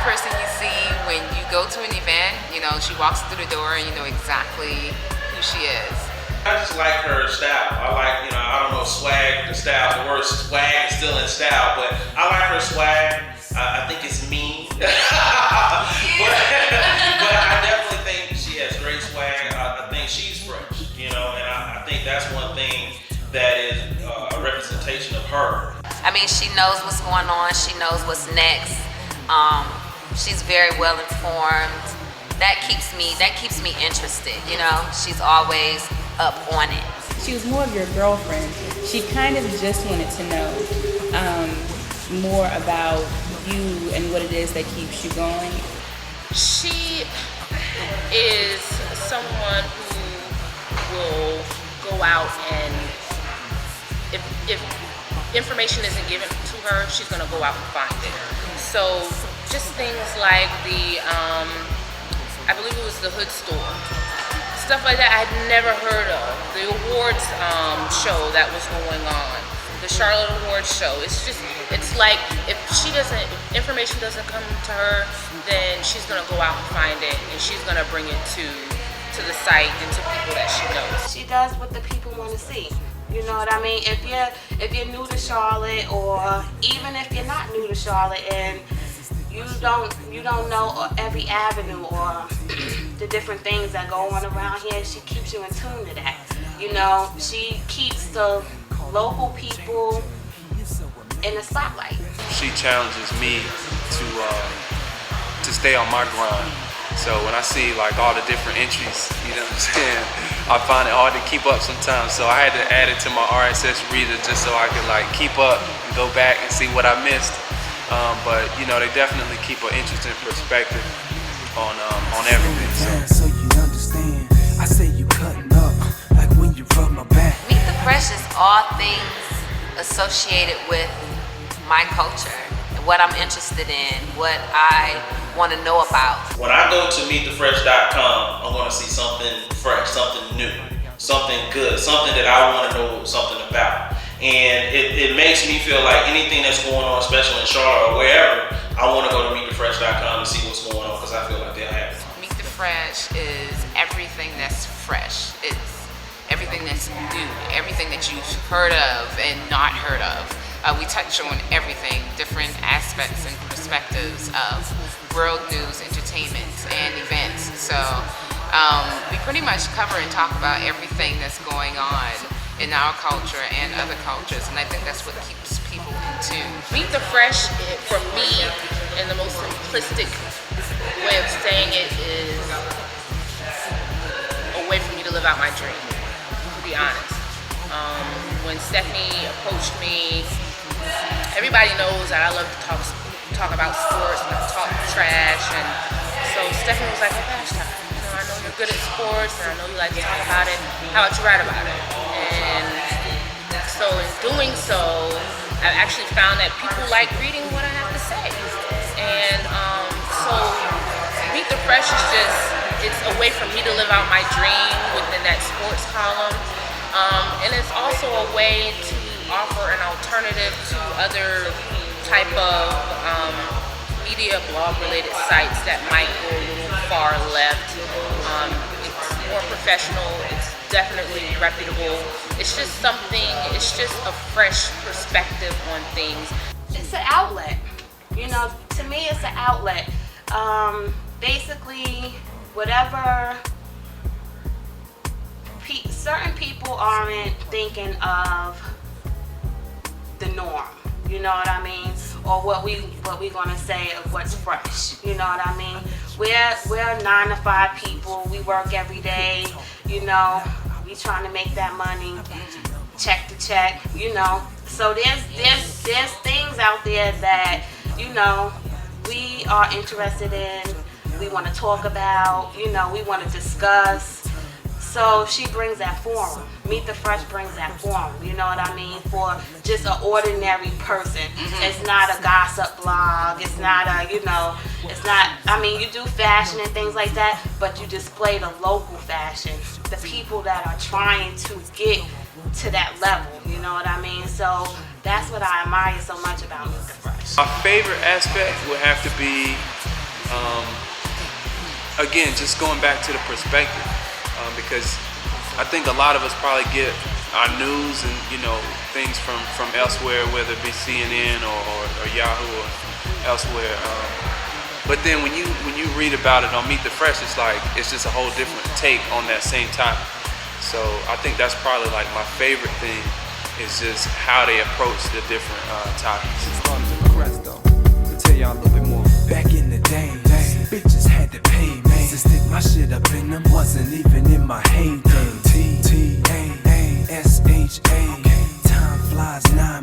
of person you see when you go to an event. You know, she walks through the door and you know exactly who she is. I just like her style. I like, you know, I don't know, swag, the style. The word swag is still in style, but I like her swag. I think it's mean. but I definitely think she has great swag. I think she's fresh, you know, and I think that's one thing that is a representation of her. I mean, she knows what's going on. She knows what's next. She's very well informed. That keeps me interested, you know. She's always up on it. She was more of your girlfriend. She kind of just wanted to know more about you and what it is that keeps you going. She is someone who will go out and if information isn't given to her, she's gonna go out and find it. So just things like the I believe it was the Hood Store. Stuff like that I had never heard of. The awards show that was going on. The Charlotte Awards show. It's like if information doesn't come to her, then she's gonna go out and find it and she's gonna bring it to the site and to people that she knows. She does what the people want to see. You know what I mean? If you're new to Charlotte, or even if you're not new to Charlotte and you don't know every avenue or the different things that go on around here, she keeps you in tune to that. You know, she keeps the local people in the spotlight. She challenges me to stay on my grind. So when I see like all the different entries, you know what I'm saying, I find it hard to keep up sometimes. So I had to add it to my RSS reader just so I could like keep up and go back and see what I missed. But you know, they definitely keep an interesting perspective on everything. So you understand, I say you cutting up like when you rub my back. Meet the Fresh is all things associated with my culture, and what I'm interested in, what I want to know about. When I go to meetthefresh.com, I'm going to see something fresh, something new, something good, something that I want to know something about. And it makes me feel like anything that's going on, especially in Charlotte or wherever, I want to go to meetthefresh.com and see what's going on because I feel like they'll have it. Meet the Fresh is everything that's fresh. It's everything that's new, everything that you've heard of and not heard of. We touch on everything, different aspects and perspectives of world news, entertainment, and events. So we pretty much cover and talk about everything that's going on in our culture and other cultures, and I think that's what keeps people in tune. Meet the Fresh, for me, in the most simplistic way of saying it, is a way for me to live out my dream, to be honest. When Stephanie approached me, everybody knows that I love to talk about sports and talk trash, and so Stephanie was like, oh gosh, you know, I know you're good at sports and I know you like to talk about it, how about you write about it? And so in doing so, I've actually found that people like reading what I have to say. And so Meet the Fresh is it's a way for me to live out my dream within that sports column. And it's also a way to offer an alternative to other type of media blog related sites that might go a little far left. It's more professional, it's definitely reputable. It's just a fresh perspective on things. It's an outlet. You know, to me it's an outlet. Basically, whatever certain people aren't thinking of the norm, you know what I mean, or what we gonna say of what's fresh, you know what I mean. We're 9 to 5 people. We work every day, you know. We trying to make that money, check to check, you know. So there's things out there that, you know, we are interested in. We want to talk about, you know, we want to discuss. So she brings that forum. Meet the Fresh brings that forum, you know what I mean, for just an ordinary person. It's not a gossip blog, it's not a, you know, it's not, I mean, you do fashion and things like that, but you display the local fashion, the people that are trying to get to that level, you know what I mean? So that's what I admire so much about Meet the Fresh. My favorite aspect would have to be Again, just going back to the perspective, because I think a lot of us probably get our news and things from elsewhere, whether it be CNN or Yahoo or elsewhere. But then when you read about it on Meet the Fresh, it's just a whole different take on that same topic. So I think that's probably like my favorite thing, is just how they approach the different topics. Started to press though, to tell y'all a little bit more. Back in the day, bitches had to pay, man, to stick my shit up in them. Wasn't even in my heyday. T-A-S-H-A, time flies 9